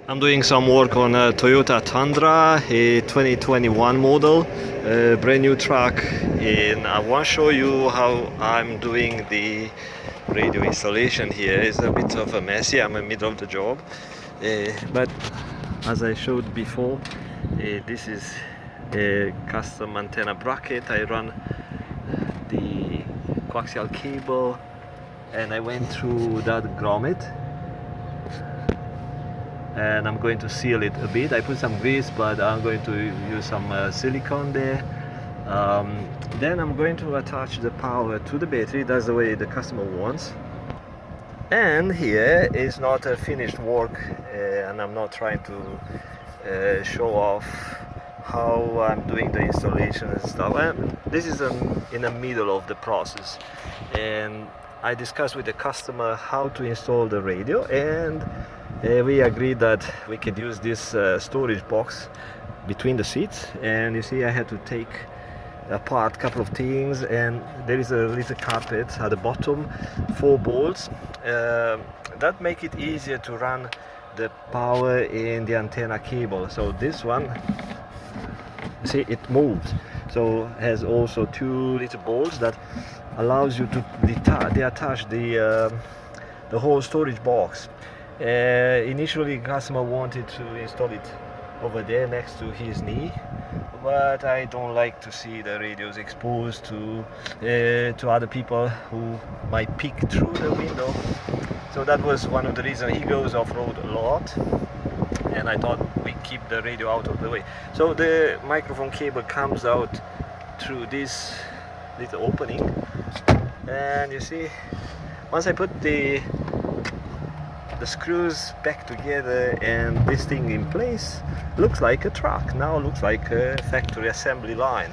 I'm doing some work on a Toyota Tundra, a 2021 model, brand new truck, and I want to show you how I'm doing the radio installation here. It's a bit of a messy, I'm in the middle of the job, but as I showed before, this is a custom antenna bracket. I run the coaxial cable and I went through that grommet, and I'm going to seal it a bit. I put some grease, but I'm going to use some silicone there. Then I'm going to attach the power to the battery. That's the way the customer wants. And here is not a finished work, and I'm not trying to show off how I'm doing the installation and stuff. This is in the middle of the process, and I discussed with the customer how to install the radio, and we agreed that we could use this storage box between the seats. And you see I had to take apart a couple of things, and there is a little carpet at the bottom, 4 bolts that make it easier to run the power in the antenna cable. So this one, see, it moves, so has also 2 little bolts that allows you to detach the whole storage box. Initially customer wanted to install it over there next to his knee, but I don't like to see the radios exposed to other people who might peek through the window. So that was one of the reasons. He goes off-road a lot, and I thought we keep the radio out of the way. So the microphone cable comes out through this little opening, and you see, once I put the screws back together and this thing in place, looks like a truck. Now looks like a factory assembly line.